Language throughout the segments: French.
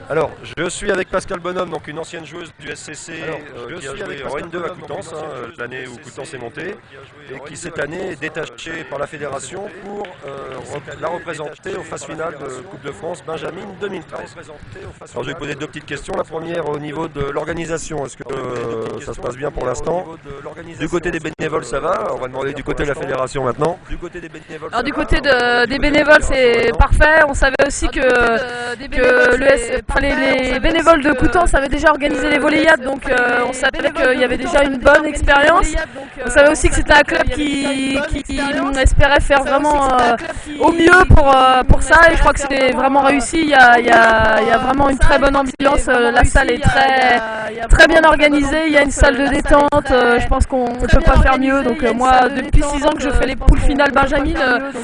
Alors, je suis avec Pascal Bonhomme, donc une ancienne joueuse du SCC qui a joué en N2 à Coutances, l'année où Coutances est montée, et qui cette année est détachée par la fédération pour la représenter aux phases finales de Coupe de France Benjamin 2013. Alors, je vais poser deux petites questions. La première au niveau de l'organisation, est-ce que ça se passe bien pour l'instant? Du côté des bénévoles, ça va? On va demander du côté de la fédération maintenant. Alors du côté des bénévoles, c'est parfait. On savait aussi que les bénévoles de Coutances avaient déjà organisé les volleyades, donc on savait qu'il y avait déjà une bonne expérience. On savait aussi que c'était un club qui espérait faire vraiment au mieux pour ça, et je crois que c'était vraiment réussi. Il y a vraiment une très bonne ambiance. La salle est très bien organisée. Il y a une salle de détente. Je pense qu'on ne peut pas faire mieux. Donc moi, depuis 6 ans que je fais les poules finales Benjamin,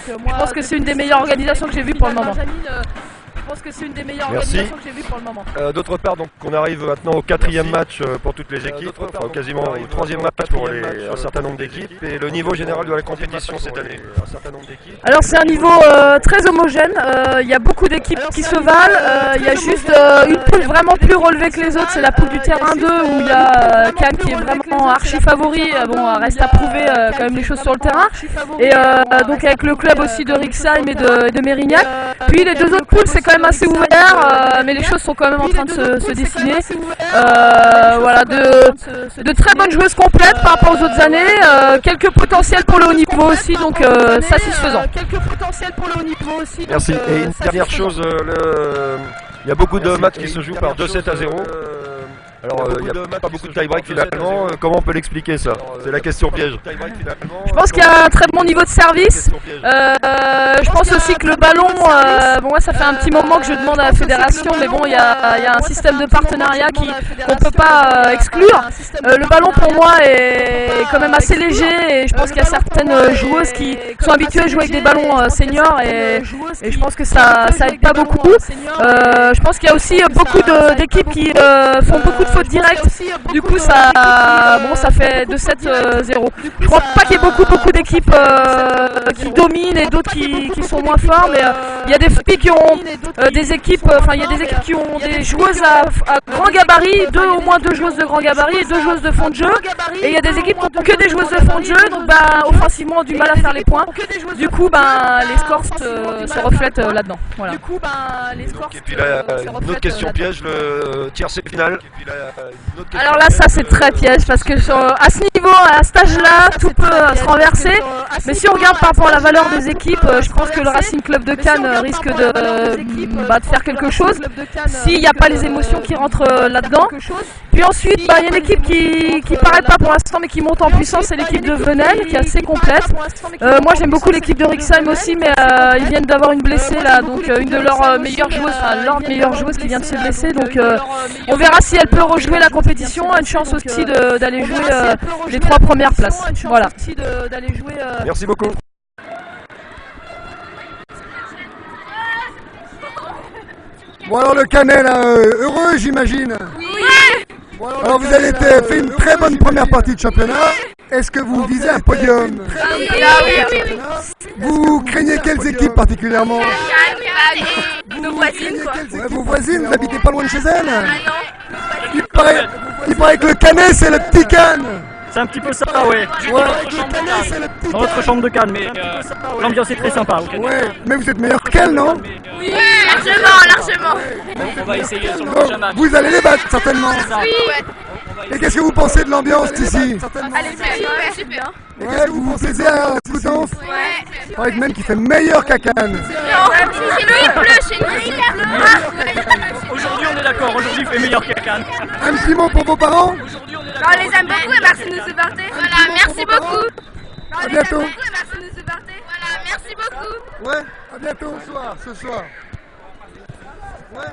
je pense que c'est une des meilleures organisations que j'ai vues pour le moment. Je pense que c'est une des meilleures organisations que j'ai vues pour le moment. D'autre part, donc, on arrive maintenant au 4e match pour toutes les équipes, enfin, quasiment au 3e match pour un certain nombre d'équipes, et le niveau général de la compétition cette année. Alors c'est un niveau très homogène, il y a beaucoup d'équipes qui se valent, il y a juste une poule vraiment plus relevée que les autres, c'est la poule du terrain 2 où il y a Cannes qui est vraiment archi favori. Bon, reste à prouver quand même les choses sur le terrain, et donc avec le club aussi de Rixheim et de Mérignac. Puis les deux autres poules, c'est quand même assez ouvert, mais les choses sont quand même en train de se dessiner. Voilà, de très bonnes joueuses complètes par rapport aux autres années, quelques potentiels pour le haut niveau aussi, donc satisfaisant. Merci. Et une dernière chose, il y a beaucoup de matchs qui se jouent par 2-7 à 0. Alors, il n'y a pas beaucoup de tie-break finalement. Comment on peut l'expliquer ça? C'est la question piège. Je pense qu'il y a un très bon niveau de service. Je pense aussi que le ballon, bon, moi ça fait un petit moment que je demande à la fédération, mais bon, il y a un système de partenariat qu'on ne peut pas exclure. Le ballon pour moi est quand même assez léger, et je pense qu'il y a certaines joueuses qui sont habituées à jouer avec des ballons seniors, et je pense que ça aide pas beaucoup. Je pense qu'il y a aussi beaucoup d'équipes qui font beaucoup de fautes directes, du coup ça fait 2-7-0. Je crois pas qu'il y ait beaucoup d'équipes qui dominent et d'autres qui sont moins forts, mais il y a des filles qui ont des équipes, enfin il y a des équipes qui ont des joueuses à grand gabarit, au moins deux joueuses de grand gabarit et deux joueuses de fond de jeu, et il y a des équipes qui n'ont que des joueuses de fond de jeu, donc offensivement du mal à faire les points. Du coup les scores se reflètent là-dedans. Voilà. Et puis là, une autre question piège, le tiercé final. Alors là, ça c'est très piège, parce que à ce niveau, à cet âge-là, tout peut se renverser. Mais si on regarde par rapport à la valeur des équipes, je pense que le Racing Club de Cannes risque de faire quelque chose s'il n'y a pas les émotions qui rentrent là-dedans. Puis ensuite, il y a une équipe qui paraît pas pour l'instant, mais qui monte en puissance, c'est l'équipe de Venelle, qui est assez complète. Moi j'aime beaucoup l'équipe de Rixheim aussi, mais ils viennent d'avoir une blessée là, donc une de leurs meilleures joueuses, enfin leur meilleure joueuse qui vient de se blesser, donc on verra si elle peut rejouer la compétition. Une chance aussi d'aller jouer les 3 premières places. Voilà. Merci beaucoup. Bon alors le Canet là, heureux j'imagine. Oui. Bon, alors vous avez fait une très bonne première partie de championnat. Est-ce que vous visez un podium? Oui. Vous craignez quelles équipes particulièrement? Nos voisines quoi. Ouais, vos voisines, vous n'habitez pas loin de chez elles? Ah non. Il paraît que le Canet c'est le petit Cannes. C'est un petit peu ça, ouais. Dans notre chambre de Cannes, mais l'ambiance est très sympa. Ouais, mais vous êtes meilleur qu'elle, non? Oui, largement. On va essayer sur le Donc, prochain match. vous allez les battre certainement. Oui. Et qu'est-ce que vous pensez de l'ambiance ici? Allez, super. Ouais, vous vous plaisez à Coutances? Ouais. Avec même qui fait meilleur qu'à Cannes. Non, chez nous il pleut, chez nous il pleut. Aujourd'hui, on est d'accord. Aujourd'hui, il fait meilleur que Cannes. Un petit mot pour vos parents? On les aime beaucoup et merci de nous supporter. Voilà, merci beaucoup. À bientôt. Merci de nous supporter. Voilà, merci beaucoup. Ouais, à bientôt ce soir. Ouais.